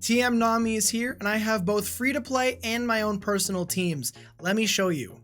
TM Nami is here, and I have both free-to-play and my own personal teams. Let me show you.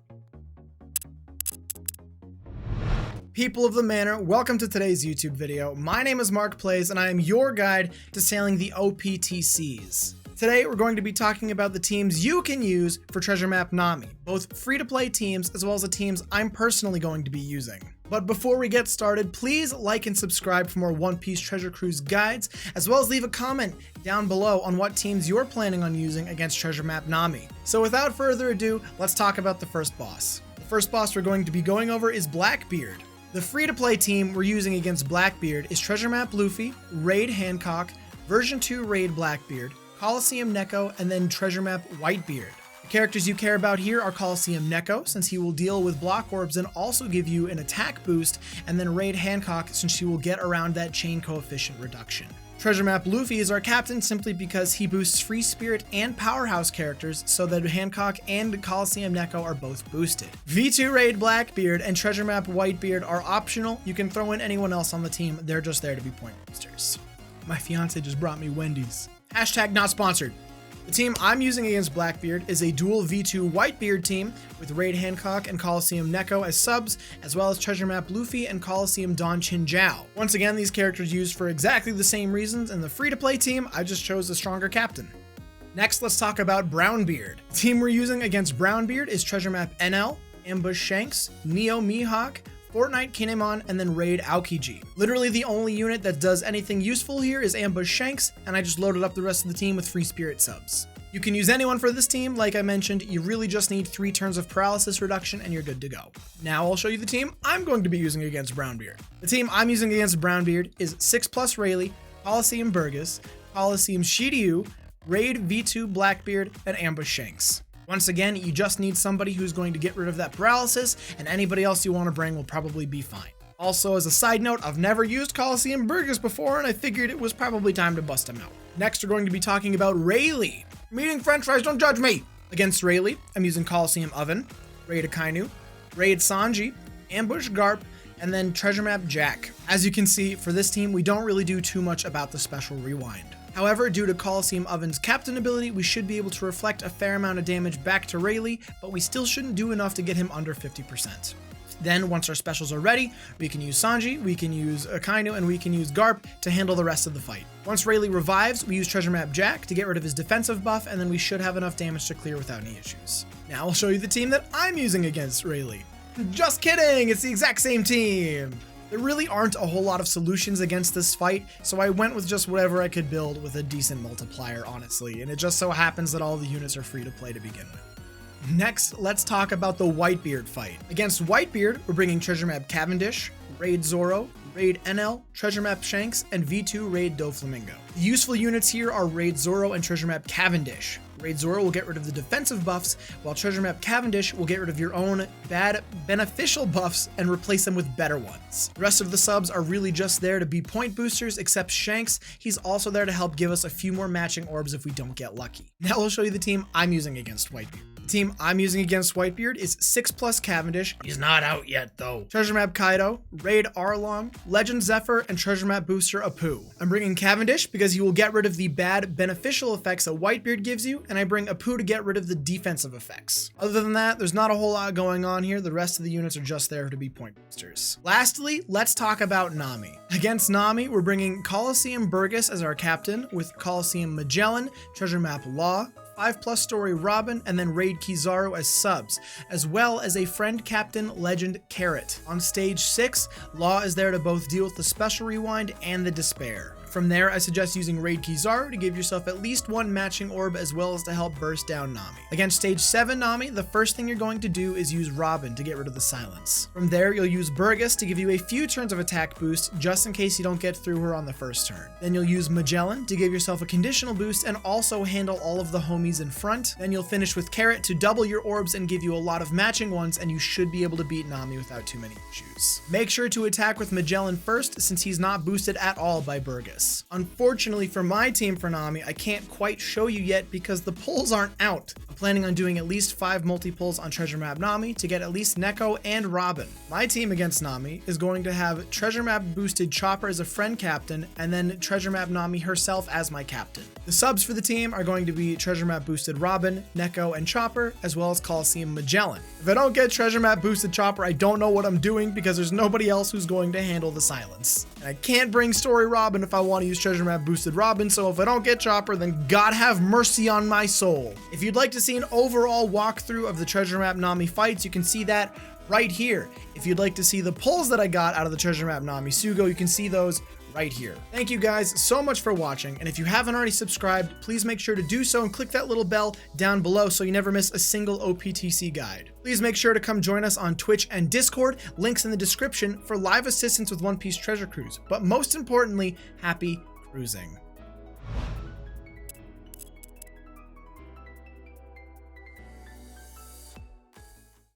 People of the Manor, welcome to today's YouTube video. My name is Mark Plays, and I am your guide to sailing the OPTCs. Today, we're going to be talking about the teams you can use for Treasure Map Nami, both free-to-play teams as well as the teams I'm personally going to be using. But before we get started, please like and subscribe for more One Piece Treasure Cruise guides, as well as leave a comment down below on what teams you're planning on using against Treasure Map Nami. So without further ado, let's talk about the first boss. The first boss we're going to be going over is Blackbeard. The free-to-play team we're using against Blackbeard is Treasure Map Luffy, Raid Hancock, Version 2 Raid Blackbeard, Coliseum Neko, and then Treasure Map Whitebeard. The characters you care about here are Coliseum Neko, since he will deal with block orbs and also give you an attack boost, and then Raid Hancock, since she will get around that chain coefficient reduction. Treasure Map Luffy is our captain simply because he boosts Free Spirit and Powerhouse characters, so that Hancock and Coliseum Neko are both boosted. V2 Raid Blackbeard and Treasure Map Whitebeard are optional. You can throw in anyone else on the team, they're just there to be point boosters. My fiance just brought me Wendy's. Hashtag not sponsored. The team I'm using against Blackbeard is a dual V2 Whitebeard team with Raid Hancock and Coliseum Neko as subs, as well as Treasure Map Luffy and Coliseum Don Chinjiao. Once again, these characters used for exactly the same reasons. In the free-to-play team, I just chose a stronger captain. Next, let's talk about Brownbeard. The team we're using against Brownbeard is Treasure Map NL, Ambush Shanks, Neo Mihawk, Fortnite Kinemon, and then Raid Aokiji. Literally the only unit that does anything useful here is Ambush Shanks, and I just loaded up the rest of the team with Free Spirit subs. You can use anyone for this team. Like I mentioned, you really just need 3 turns of paralysis reduction and you're good to go. Now I'll show you the team I'm going to be using against Brownbeard. The team I'm using against Brownbeard is 6+ Rayleigh, Coliseum Burgess, Coliseum Shiryu, Raid V2 Blackbeard, and Ambush Shanks. Once again, you just need somebody who's going to get rid of that paralysis, and anybody else you want to bring will probably be fine. Also, as a side note, I've never used Coliseum Burgess before, and I figured it was probably time to bust him out. Next, we're going to be talking about Rayleigh. I'm eating french fries, don't judge me! Against Rayleigh, I'm using Coliseum Oven, Raid Akainu, Raid Sanji, Ambush Garp, and then Treasure Map Jack. As you can see, for this team, we don't really do too much about the special rewind. However, due to Coliseum Oven's captain ability, we should be able to reflect a fair amount of damage back to Rayleigh, but we still shouldn't do enough to get him under 50%. Then, once our specials are ready, we can use Sanji, we can use Akainu, and we can use Garp to handle the rest of the fight. Once Rayleigh revives, we use Treasure Map Jack to get rid of his defensive buff, and then we should have enough damage to clear without any issues. Now I'll show you the team that I'm using against Rayleigh. Just kidding, it's the exact same team! There really aren't a whole lot of solutions against this fight, so I went with just whatever I could build with a decent multiplier, honestly, and it just so happens that all the units are free to play to begin with. Next, let's talk about the Whitebeard fight. Against Whitebeard, we're bringing Treasure Map Cavendish, Raid Zoro, Raid NL, Treasure Map Shanks, and V2 Raid Doflamingo. The useful units here are Raid Zoro and Treasure Map Cavendish. Raid Zoro will get rid of the defensive buffs, while Treasure Map Cavendish will get rid of your own bad beneficial buffs and replace them with better ones. The rest of the subs are really just there to be point boosters, except Shanks. He's also there to help give us a few more matching orbs if we don't get lucky. Now I'll show you the team I'm using against Whitebeard. The team I'm using against Whitebeard is 6+ Cavendish. He's not out yet though. Treasure Map Kaido, Raid Arlong, Legend Zephyr, and Treasure Map Booster Apu. I'm bringing Cavendish because he will get rid of the bad beneficial effects that Whitebeard gives you, and I bring Apu to get rid of the defensive effects. Other than that, there's not a whole lot going on here. The rest of the units are just there to be point boosters. Lastly, let's talk about Nami. Against Nami, we're bringing Coliseum Burgess as our captain with Coliseum Magellan, Treasure Map Law, 5+ Story Robin, and then Raid Kizaru as subs, as well as a friend captain Legend Carrot. On stage 6, Law is there to both deal with the special rewind and the despair. From there, I suggest using Raid Kizaru to give yourself at least 1 matching orb as well as to help burst down Nami. Against stage 7 Nami, the first thing you're going to do is use Robin to get rid of the silence. From there, you'll use Burgess to give you a few turns of attack boost just in case you don't get through her on the first turn. Then you'll use Magellan to give yourself a conditional boost and also handle all of the homies in front. Then you'll finish with Carrot to double your orbs and give you a lot of matching ones, and you should be able to beat Nami without too many issues. Make sure to attack with Magellan first since he's not boosted at all by Burgess. Unfortunately for my team for Nami, I can't quite show you yet because the polls aren't out. I'm planning on doing at least 5 multi-pulls on Treasure Map Nami to get at least Neko and Robin. My team against Nami is going to have Treasure Map boosted Chopper as a friend captain, and then Treasure Map Nami herself as my captain. The subs for the team are going to be Treasure Map boosted Robin, Neko, and Chopper, as well as Coliseum Magellan. If I don't get Treasure Map boosted Chopper, I don't know what I'm doing because there's nobody else who's going to handle the silence. And I can't bring Story Robin if I want to use Treasure Map boosted Robin, so if I don't get Chopper, then God have mercy on my soul. If you'd like to see an overall walkthrough of the Treasure Map Nami fights, you can see that right here. If you'd like to see the pulls that I got out of the Treasure Map Nami Sugo, you can see those right here. Thank you guys so much for watching, and if you haven't already subscribed, please make sure to do so and click that little bell down below so you never miss a single OPTC guide. Please make sure to come join us on Twitch and Discord, links in the description, for live assistance with One Piece Treasure Cruise. But most importantly, happy cruising.